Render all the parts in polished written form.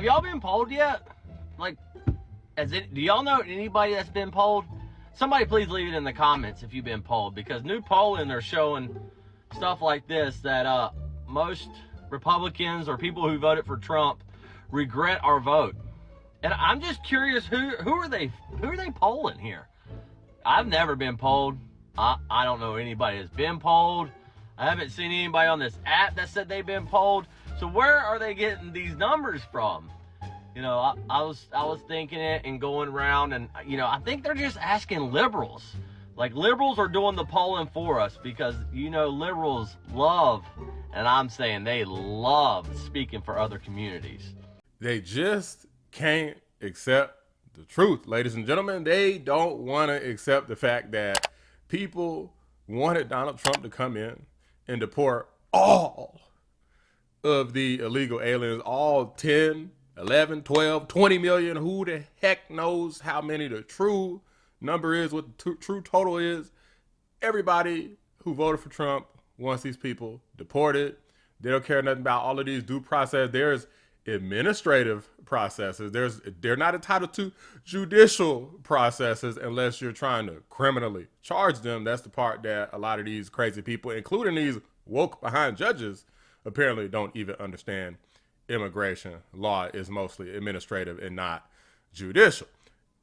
y'all been polled yet? Like, do y'all know anybody that's been polled? Somebody please leave it in the comments if you've been polled, because new polling are showing stuff like this, that most Republicans or people who voted for Trump regret our vote. And I'm just curious, who are they polling here? I've never been polled. I don't know anybody that's been polled. I haven't seen anybody on this app that said they've been polled. So where are they getting these numbers from? You know, I was thinking it and going around, and you know, I think they're just asking liberals. Like, liberals are doing the polling for us, because you know, liberals love, and I'm saying they love speaking for other communities. They just can't accept the truth, ladies and gentlemen. They don't want to accept the fact that people wanted Donald Trump to come in and deport all of the illegal aliens, all 10, 11, 12, 20 million, who the heck knows how many the true number is, what the true total is. Everybody who voted for Trump wants these people deported. They don't care nothing about all of these due process. There's administrative processes. They're not entitled to judicial processes unless you're trying to criminally charge them. That's the part that a lot of these crazy people, including these woke behind judges, apparently don't even understand. Immigration law is mostly administrative and not judicial.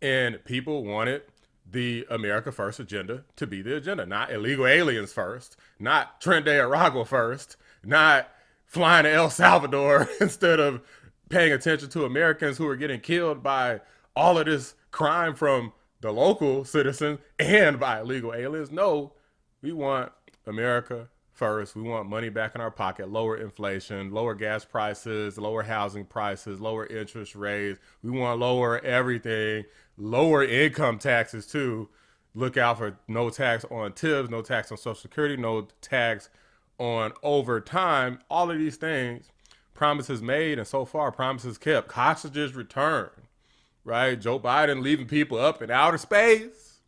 And people wanted the America First agenda to be the agenda, not illegal aliens first, not Trinidad and Tobago first, not flying to El Salvador instead of paying attention to Americans who are getting killed by all of this crime from the local citizens and by illegal aliens. No, we want America first. We want money back in our pocket, lower inflation, lower gas prices, lower housing prices, lower interest rates. We want lower everything, lower income taxes too. Look out for no tax on tips, no tax on Social Security, no tax on overtime. All of these things, promises made and so far promises kept. Hostages returned, right? Joe Biden leaving people up in outer space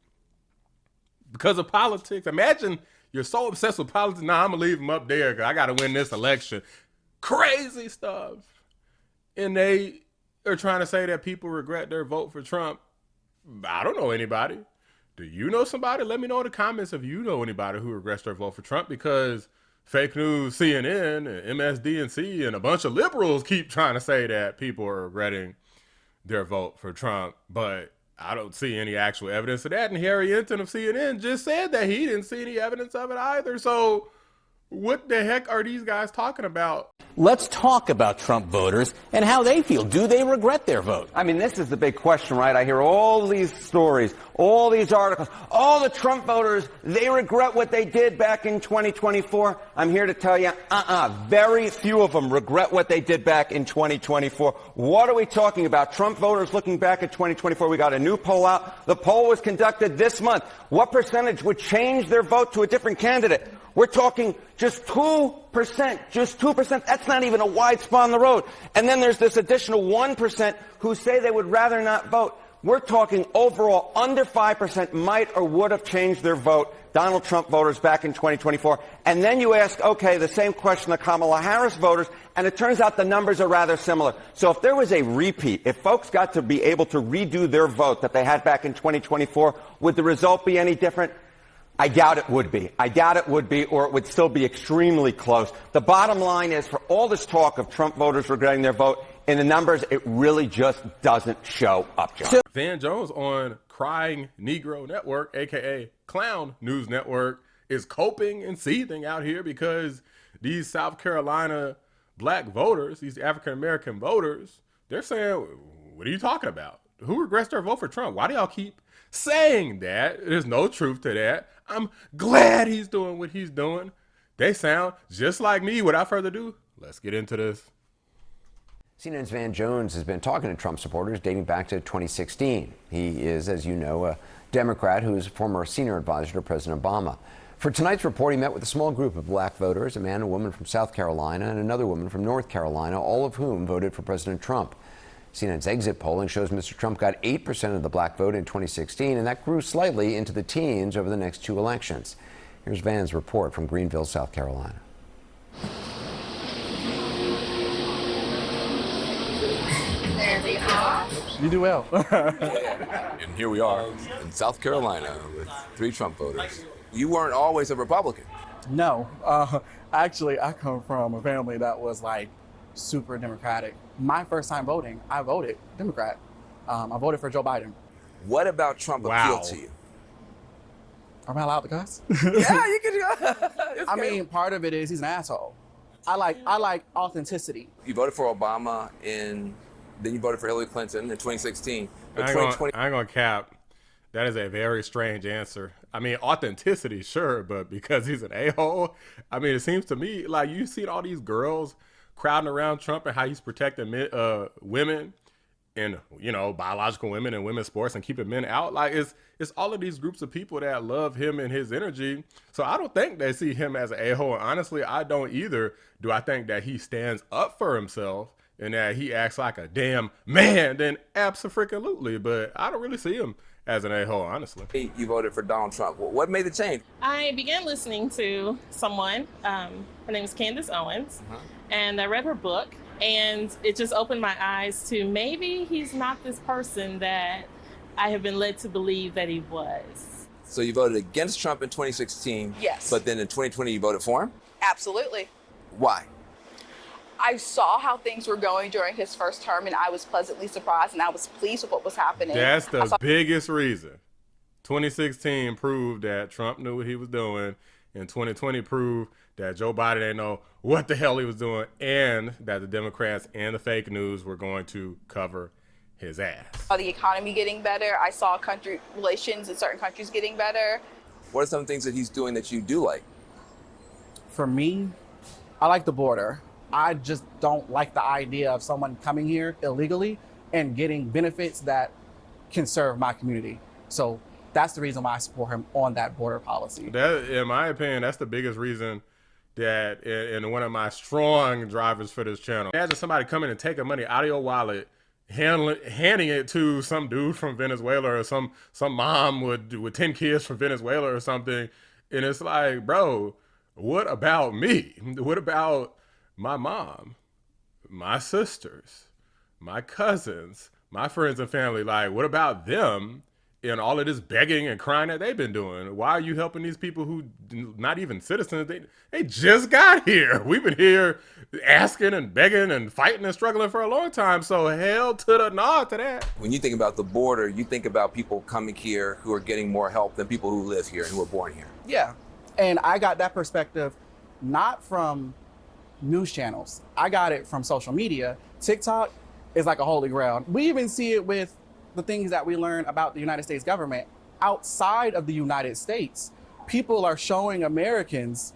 because of politics. Imagine you're so obsessed with politics. Nah, I'm gonna leave them up there because I gotta win this election. Crazy stuff. And they are trying to say that people regret their vote for Trump. I don't know anybody. Do you know somebody? Let me know in the comments if you know anybody who regrets their vote for Trump, because fake news, CNN and MSDNC and a bunch of liberals keep trying to say that people are regretting their vote for Trump, but I don't see any actual evidence of that. And Harry Enton of CNN just said that he didn't see any evidence of it either. So what the heck are these guys talking about? Let's talk about Trump voters and how they feel. Do they regret their vote? I mean, this is the big question, right? I hear all these stories, all these articles. All the Trump voters, they regret what they did back in 2024. I'm here to tell you, very few of them regret what they did back in 2024. What are we talking about? Trump voters looking back at 2024. We got a new poll out. The poll was conducted this month. What percentage would change their vote to a different candidate? We're talking just 2%, just 2%. That's not even a wide spot on the road. And then there's this additional 1% who say they would rather not vote. We're talking overall under 5% might or would have changed their vote, Donald Trump voters back in 2024. And then you ask, okay, the same question to Kamala Harris voters, and it turns out the numbers are rather similar. So if there was a repeat, if folks got to be able to redo their vote that they had back in 2024, would the result be any different? I doubt it would be. I doubt it would be, or it would still be extremely close. The bottom line is, for all this talk of Trump voters regretting their vote, in the numbers, it really just doesn't show up, John. Van Jones on Crying Negro Network, a.k.a. Clown News Network, is coping and seething out here because these South Carolina black voters, these African-American voters, they're saying, what are you talking about? Who regrets their vote for Trump? Why do y'all keep saying that? There's no truth to that. I'm glad he's doing what he's doing. They sound just like me. Without further ado, let's get into this. CNN's Van Jones has been talking to Trump supporters dating back to 2016. He is, as you know, a Democrat who is a former senior advisor to President Obama. For tonight's report, he met with a small group of black voters, a man and woman from South Carolina and another woman from North Carolina, all of whom voted for President Trump. CNN's exit polling shows Mr. Trump got 8% of the black vote in 2016, and that grew slightly into the teens over the next two elections. Here's Van's report from Greenville, South Carolina. You do well. And here we are in South Carolina with 3 Trump voters. You weren't always a Republican. No. Actually, I come from a family that was like super Democratic. My first time voting, I voted Democrat. I voted for Joe Biden. What about Trump appealed to you? Am I allowed to cuss? Yeah, you can. I mean, part of it is he's an asshole. I like authenticity. You voted for Obama then you voted for Hillary Clinton in 2016. But I ain't gonna cap. That is a very strange answer. I mean, authenticity, sure, but because he's an a-hole, I mean, it seems to me like you've seen all these girls crowding around Trump and how he's protecting women and, you know, biological women and women's sports and keeping men out. Like, it's all of these groups of people that love him and his energy. So I don't think they see him as an a-hole. Honestly, I don't either. Do I think that he stands up for himself and that he acts like a damn man? Then abso-freaking-lutely. But I don't really see him as an a-hole, honestly. You voted for Donald Trump. What made the change? I began listening to someone, her name is Candace Owens, and I read her book, and it just opened my eyes to maybe he's not this person that I have been led to believe that he was. So you voted against Trump in 2016. Yes. But then in 2020 you voted for him? Absolutely. Why? I saw how things were going during his first term, and I was pleasantly surprised, and I was pleased with what was happening. That's the biggest reason. 2016 proved that Trump knew what he was doing, and 2020 proved that Joe Biden didn't know what the hell he was doing, and that the Democrats and the fake news were going to cover his ass. The economy getting better. I saw country relations in certain countries getting better. What are some things that he's doing that you do like? For me, I like the border. I just don't like the idea of someone coming here illegally and getting benefits that can serve my community. So that's the reason why I support him on that border policy. That, in my opinion, that's the biggest reason that, and one of my strong drivers for this channel. Imagine somebody coming and taking money out of your wallet, handing it to some dude from Venezuela or some mom with 10 kids from Venezuela or something. And it's like, bro, what about me? What about my mom, my sisters, my cousins, my friends and family? Like, what about them in all of this begging and crying that they've been doing? Why are you helping these people who not even citizens? They just got here. We've been here asking and begging and fighting and struggling for a long time. So hell to the nod to that. When you think about the border, you think about people coming here who are getting more help than people who live here and who were born here. Yeah, and I got that perspective not from news channels. I got it from social media. TikTok is like a holy grail. We even see it with the things that we learn about the United States government outside of the United States. People are showing Americans,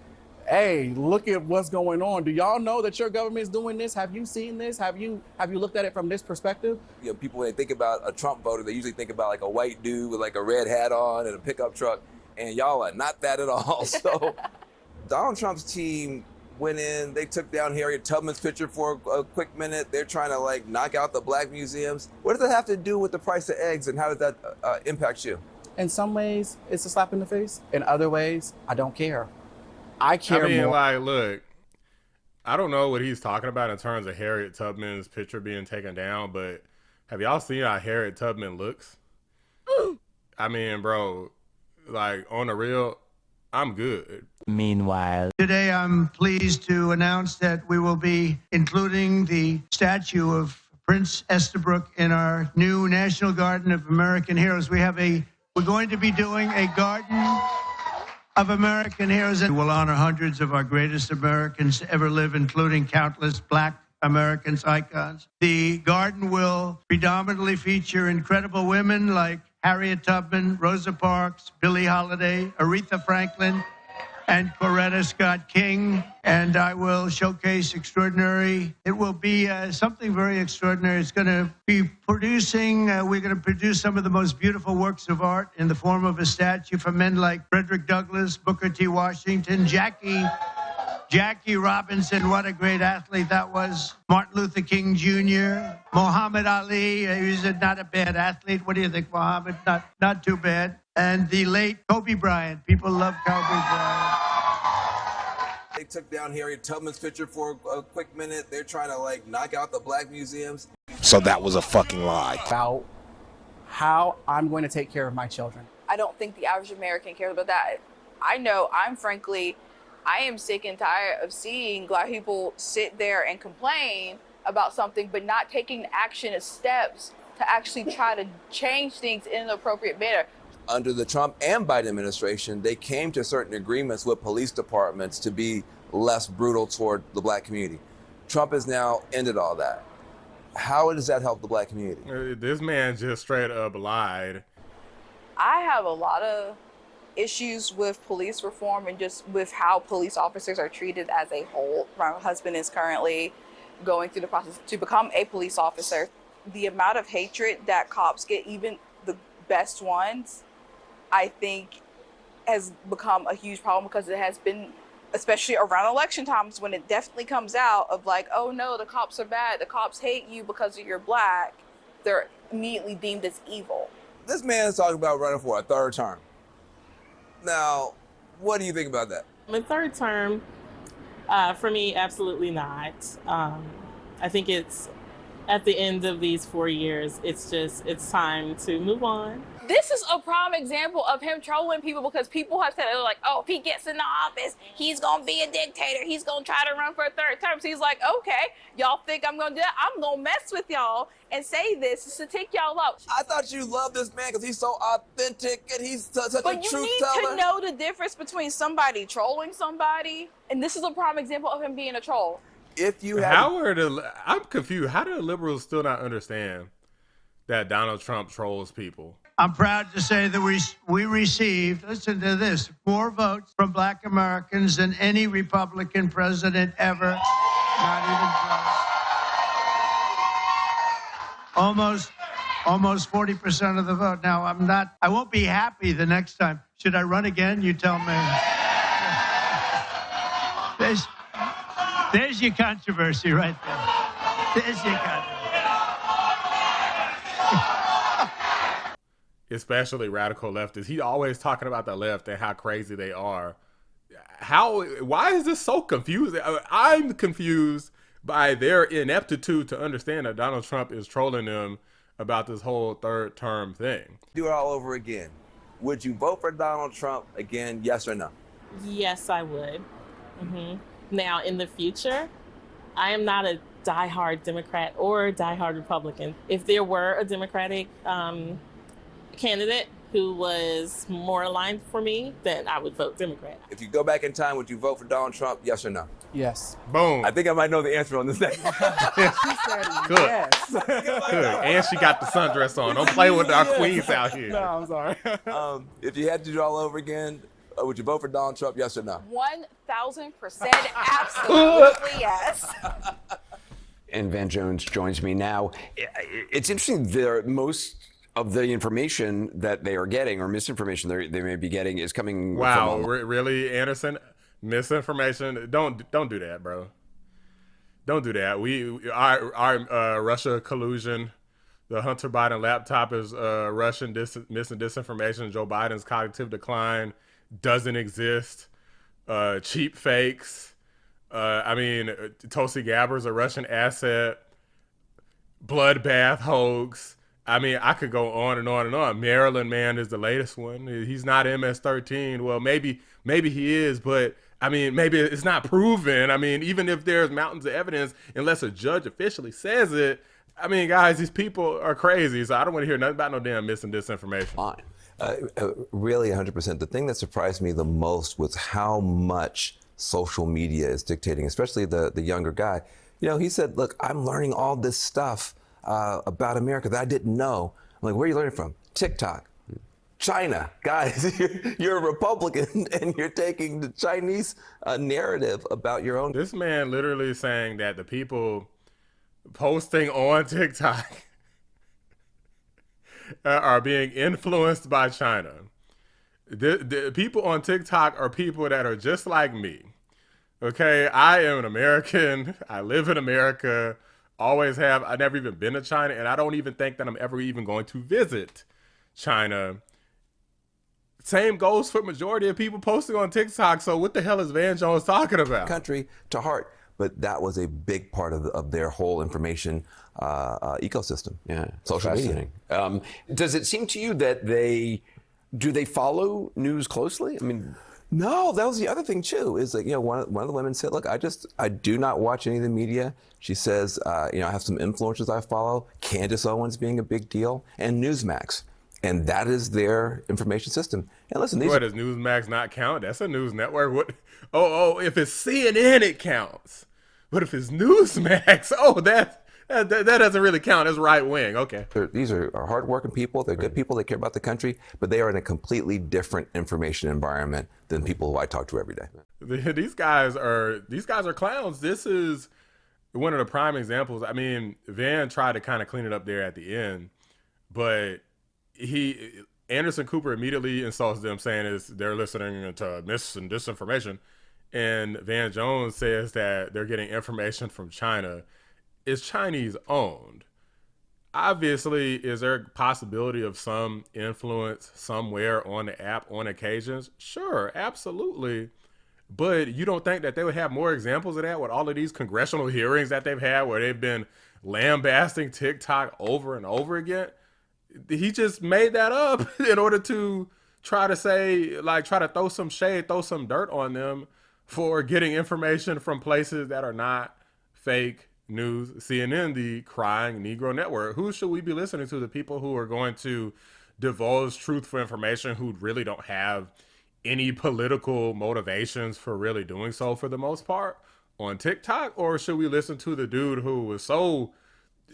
hey, look at what's going on. Do y'all know that your government is doing this? Have you seen this? Have you looked at it from this perspective? You know, people, when they think about a Trump voter, they usually think about like a white dude with like a red hat on and a pickup truck, and y'all are not that at all. So Donald Trump's team went in, they took down Harriet Tubman's picture for a quick minute. They're trying to like knock out the black museums. What does that have to do with the price of eggs, and how does that impact you? In some ways, it's a slap in the face. In other ways, I don't care. I care more. Like, look, I don't know what he's talking about in terms of Harriet Tubman's picture being taken down, but have y'all seen how Harriet Tubman looks? I mean, bro, like, on the real, I'm good. Meanwhile, today I'm pleased to announce that we will be including the statue of Prince Estabrook in our new National Garden of American Heroes. We're going to be doing a garden of American heroes and will honor hundreds of our greatest Americans to ever live, including countless Black Americans, icons. The garden will predominantly feature incredible women like Harriet Tubman, Rosa Parks, Billie Holiday, Aretha Franklin, and Coretta Scott King. And I will showcase it will be something very extraordinary. It's going to be we're going to produce some of the most beautiful works of art in the form of a statue from men like Frederick Douglass, Booker T. Washington, Jackie Robinson, what a great athlete that was. Martin Luther King Jr., Muhammad Ali, he was not a bad athlete. What do you think, Muhammad? Not too bad. And the late Kobe Bryant. People love Kobe Bryant. They took down Harriet Tubman's picture for a quick minute. They're trying to like knock out the black museums. So that was a fucking lie. About how I'm going to take care of my children. I don't think the average American cares about that. I know I am sick and tired of seeing Black people sit there and complain about something, but not taking action and steps to actually try to change things in an appropriate manner. Under the Trump and Biden administration, they came to certain agreements with police departments to be less brutal toward the black community. Trump has now ended all that. How does that help the black community? This man just straight up lied. I have a lot of issues with police reform and just with how police officers are treated as a whole. My husband is currently going through the process to become a police officer. The amount of hatred that cops get, even the best ones, I think has become a huge problem because it has been, especially around election times when it definitely comes out of like, oh no, the cops are bad. The cops hate you because you're black. They're immediately deemed as evil. This man is talking about running for a third term. Now, what do you think about that? The third term, for me, absolutely not. I think it's at the end of these 4 years, it's time to move on. This is a prime example of him trolling people because people have said, like, oh, if he gets in the office, he's going to be a dictator. He's going to try to run for a third term. So he's like, okay, y'all think I'm going to do that? I'm going to mess with y'all and say this to take y'all out. I thought you loved this man because he's so authentic and he's such a truth teller. But you need to know the difference between somebody trolling somebody, and this is a prime example of him being a troll. If you have, I'm confused. How do the liberals still not understand that Donald Trump trolls people? I'm proud to say that we received, listen to this, more votes from Black Americans than any Republican president ever. Not even close. Almost 40% of the vote. Now, I won't be happy the next time. Should I run again? You tell me. There's your controversy right there. There's your controversy. Especially radical leftists. He always talking about the left and how crazy they are. Why is this so confusing? I'm confused by their ineptitude to understand that Donald Trump is trolling them about this whole third term thing. Do it all over again. Would you vote for Donald Trump again, yes or no? Yes, I would. Now, in the future, I am not a diehard Democrat or diehard Republican. If there were a Democratic candidate who was more aligned for me, then I would vote Democrat. If you go back in time, would you vote for Donald Trump, yes or no? Yes. Boom. I think I might know the answer on this next. She said yes. Good. And she got the sundress on. Don't play with our queens out here. No, I'm sorry. If you had to do it all over again, would you vote for Donald Trump, yes or no? 1,000% absolutely yes. And Van Jones joins me now. It's interesting, most of the information that they are getting, or misinformation they may be getting, is coming Wow, from... really, Anderson? Misinformation? Don't do that, bro. Don't do that. Our Russia collusion, the Hunter Biden laptop is Russian disinformation. Joe Biden's cognitive decline doesn't exist. Cheap fakes. Tulsi Gabbard's a Russian asset. Bloodbath hoax. I could go on and on and on. Maryland man is the latest one. He's not MS-13. Well, maybe he is, but maybe it's not proven. Even if there's mountains of evidence, unless a judge officially says it, guys, these people are crazy. So I don't want to hear nothing about no damn mis and disinformation. Fine. Really, 100%. The thing that surprised me the most was how much social media is dictating, especially the younger guy. He said, look, I'm learning all this stuff about America that I didn't know. I'm like, where are you learning from? TikTok, China. Guys, you're a Republican and you're taking the Chinese narrative about your own. This man literally saying that the people posting on TikTok are being influenced by China. The people on TikTok are people that are just like me. Okay, I am an American. I live in America. Always have. I've never even been to China, and I don't even think that I'm ever even going to visit China. Same goes for majority of people posting on TikTok. So what the hell is Van Jones talking about? Country to heart, but that was a big part of their whole information ecosystem. Yeah, social media. Does it seem to you that they follow news closely? I mean, no, that was the other thing too. Is like, you know, one of the women said, "Look, I do not watch any of the media." She says, "You know, I have some influencers I follow. Candace Owens being a big deal, and Newsmax." And that is their information system. And listen, What, does Newsmax not count? That's a news network. What? Oh, if it's CNN, it counts. But if it's Newsmax, that doesn't really count. It's right wing. Okay. These are hardworking people. They're good people. They care about the country, but they are in a completely different information environment than people who I talk to every day. These guys are clowns. This is one of the prime examples. I mean, Van tried to kind of clean it up there at the end, but Anderson Cooper immediately insults them, saying they're listening to mis and disinformation. And Van Jones says that they're getting information from China. It's Chinese owned. Obviously, is there a possibility of some influence somewhere on the app on occasions? Sure, absolutely. But you don't think that they would have more examples of that with all of these congressional hearings that they've had where they've been lambasting TikTok over and over again? He just made that up in order to try to throw some shade, throw some dirt on them for getting information from places that are not fake news. CNN, the crying Negro network. Who should we be listening to? The people who are going to divulge truthful information, who really don't have any political motivations for really doing so for the most part on TikTok? Or should we listen to the dude who was so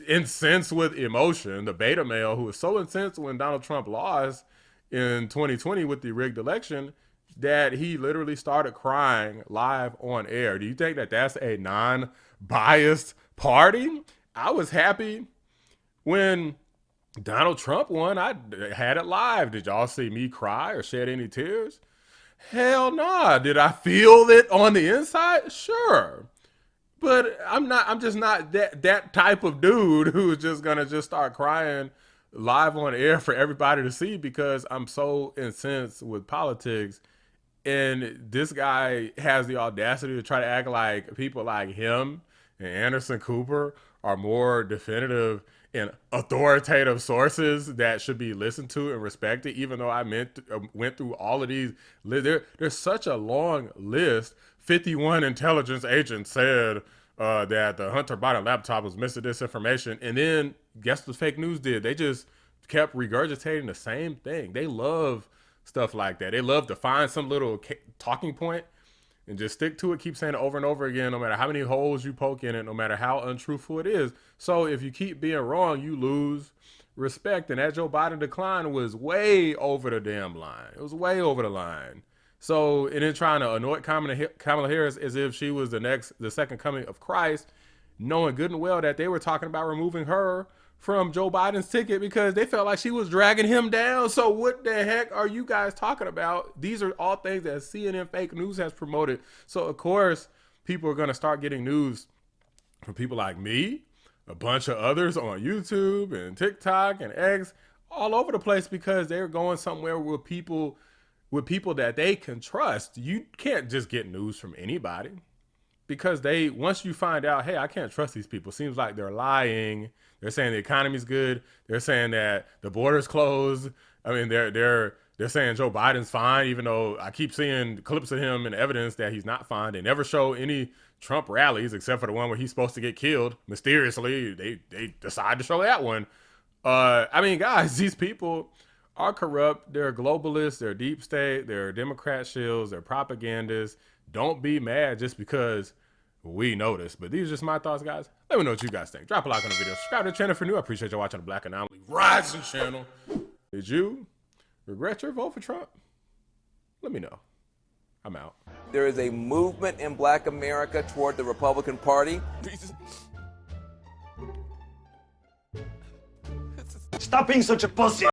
incensed with emotion, the beta male who was so incensed when Donald Trump lost in 2020 with the rigged election that he literally started crying live on air? Do you think that that's a non-biased party? I was happy when Donald Trump won. I had it live. Did y'all see me cry or shed any tears? Hell nah. Did I feel it on the inside? Sure. But I'm just not that type of dude who's just gonna just start crying live on air for everybody to see because I'm so incensed with politics. And this guy has the audacity to try to act like people like him and Anderson Cooper are more definitive and authoritative sources that should be listened to and respected, even though I went through all of these. There's such a long list. 51 intelligence agents said that the Hunter Biden laptop was missing disinformation. And then guess what fake news did? They just kept regurgitating the same thing. They love stuff like that. They love to find some little talking point and just stick to it, keep saying it over and over again, no matter how many holes you poke in it, no matter how untruthful it is. So if you keep being wrong, you lose respect. And that Joe Biden decline was way over the damn line. It was way over the line. So, and then trying to anoint Kamala Harris as if she was the second coming of Christ, knowing good and well that they were talking about removing her from Joe Biden's ticket because they felt like she was dragging him down. So what the heck are you guys talking about? These are all things that CNN fake news has promoted. So of course, people are going to start getting news from people like me, a bunch of others on YouTube and TikTok and X, all over the place because they're going somewhere with people that they can trust. You can't just get news from anybody because once you find out, hey, I can't trust these people. Seems like they're lying. They're saying the economy's good. They're saying that the border's closed. I mean, they're saying Joe Biden's fine, even though I keep seeing clips of him and evidence that he's not fine. They never show any Trump rallies except for the one where he's supposed to get killed mysteriously. They decide to show that one. I mean, guys, these people are corrupt. They're globalists. They're deep state. They're Democrat shills. They're propagandists. Don't be mad just because we noticed. But these are just my thoughts, guys. Let me know what you guys think. Drop a like on the video. Subscribe to the channel if you're new. I appreciate y'all watching the Black Anomaly Rising channel. Did you regret your vote for Trump? Let me know. I'm out. There is a movement in Black America toward the Republican Party. Stop being such a pussy.